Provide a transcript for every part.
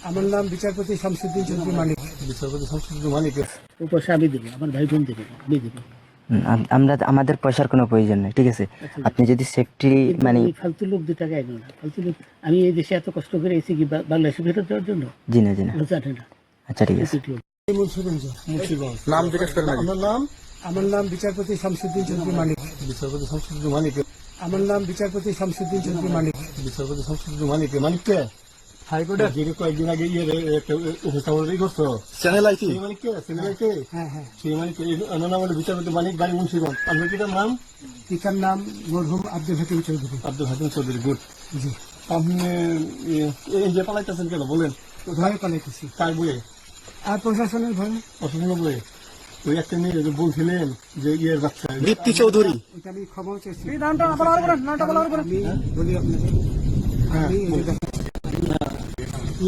আমার নাম বিচারপতি শামসুদ্দিন চৌধুরী মানিক। বিচারপতি শামসুদ্দিন মানিক। পয়সা আমি দেবো, আমার ভাই বোন দেবে, আমি দেবো। আমরা আমাদের পয়সার কোনো প্রয়োজন নেই, ঠিক আছে? আপনি যদি সেফটি মানে ফালতু লোক 2 টাকা আইনো না, ফালতু লোক। আমি এই দেশে এত কষ্ট করে এসেছি কি বাংলাদেশে ফেরত দেওয়ার জন্য? জি না জানে না। আচ্ছা ঠিক আছে। মুন্সিগঞ্জ। নাম জিজ্ঞেস করেন। আমার নাম বিচারপতি শামসুদ্দিন চৌধুরী মানিক। বিচারপতি শামসুদ্দিন মানিক। আমার নাম বিচারপতি শামসুদ্দিন চৌধুরী মানিক। বিচারপতি শামসুদ্দিন মানিক। মানিককে হাইকোর্টে যিনি কয়েকদিন আগে একটা উপস্থাপনা করছো চ্যানেল আইছি। সেই মানিককে চ্যানেল আইছে। হ্যাঁ হ্যাঁ, সেই মানিককে আমার নাম হলো বিচারপতি মানিক, বাড়ি মুন্সিগঞ্জ। আপনার কিটার নাম? পিতার নাম মরহুম আব্দুল হাকিম চৌধুরী। আব্দুল হাকিম চৌধুরী। গুড। জি। আপনি এই যে পালাইতেছেন কেন বলেন? ভয়ে পালাইতেছি। কার বইয়ে? আর প্রশাসনের ভয়ে। অসুবিধা বইয়ে ওই একটা মেয়ে যে বলছিলেন যে ইয়ের বাচ্চা দীপ্তি চৌধুরী। এটা আমি ক্ষমা চাইছি। হ্যাঁ? আমি বলি আপনাকে, আমি এই যে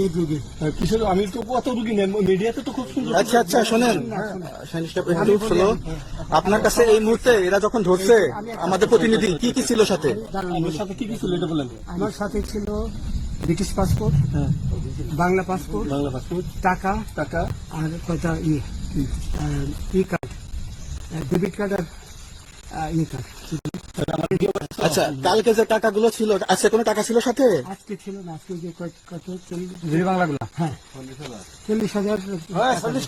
এই যুগে কিসের আমি তো কত রুগী নেন মিডিয়াতে তো খুব সুন্দর। আচ্ছা আচ্ছা শোনেন, একটু শোনো। আপনার কাছে এই মুহূর্তে এরা যখন ধরছে আমাদের প্রতিনিধি কি কি ছিল সাথে? আপনার সাথে কি কি ছিল এটা বলেন। আমার সাথে ছিল British passport, Bangla passport, Bangla passport, টাকা টাকা, আর কয়টা ই কার্ড, ডেবিট কার্ড আর ই কার্ড। আচ্ছা কালকে যে টাকাগুলো ছিল, আজকে কোনো টাকা ছিল সাথে? আজকে ছিল না, আজকে যে কত 40 বাংলাগুলা। হ্যাঁ 40,000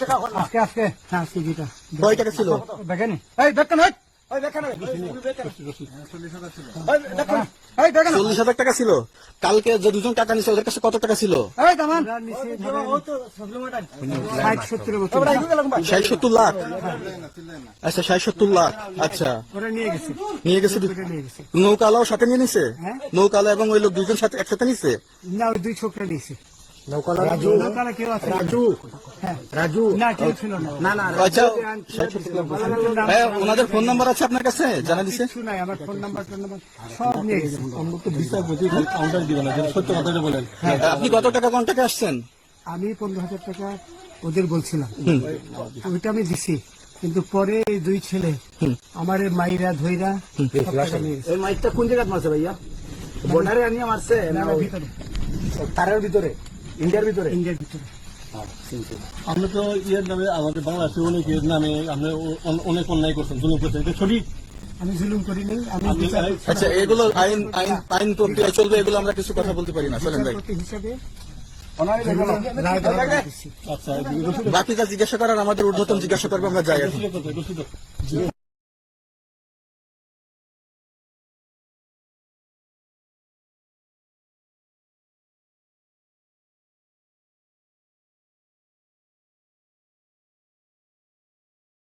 টাকা। আজকে আজকে হ্যাঁ আজকে যেটা কয় টাকা ছিল? দেখেন। এই দেখেন 40,000 টাকা ছিল। কালকে যে দুজন টাকা নিছে ওদের কাছে কত টাকা ছিল? 60-70 মতো 60-70 লাখ। আচ্ছা 60-70 লাখ। আচ্ছা ওরা নিয়ে গেছে। নিয়ে গেছে। নিয়ে গেছে নৌকালাও সাথে নিয়ে নিছে? হ্যাঁ। নৌকালা এবং ওই লোক দুজন সাথে একসাথে নিছে? না, ওই 2 ছোকরা নিয়েছে। নৌকালা নৌকালা কেউ আছে? হ্যাঁ রাজু। না, কেউ ছিল না। আচ্ছা ভাইয়া, ওনাদের ফোন নাম্বার আছে আপনার কাছে? জানা দিছে? কিছু নাই, আমার ফোন নাম্বার সব নিয়ে গেছে। আমরা তো বিচারপতি কাউন্টার দিবেন না, সত্য কথাটা বলেন। আপনি কত টাকা কন্টাক্টে আসছেন? আমি 15,000 টাকা ওদের বলছিলাম, ওইটা আমি দিছি। কিন্তু পরে এই 2 ছেলে আমার মাইরা ধইরা সব টাকা নিয়ে গেছে। এই মাইকটা কোন জায়গায় মারছে ভাইয়া? বর্ডারে আনিয়ে মারছে না না, ভিতরে, তারের ভিতরে, ইন্ডিয়ার ভিতরে? ইন্ডিয়ার ভিতরে। আমরা তো ইয়ের নামে আমাদের বাংলাদেশে অনেকের নামে আপনি অনেক অন্যায় করছেন, জুলুম করছেন, এটা সঠিক? আমি জুলুম করি নাই, আমি আচ্ছা এগুলো আইন আইন আইন প্রক্রিয়া চলবে, এগুলো আমরা কিছু কথা বলতে পারি না। চলেন ভাই, বিচারপতি হিসাবে রায় আচ্ছা বাকি যা জিজ্ঞাসা করার আমাদের ঊর্ধ্বতন জিজ্ঞাসা করবে, আমরা যাই এখন। রসিদ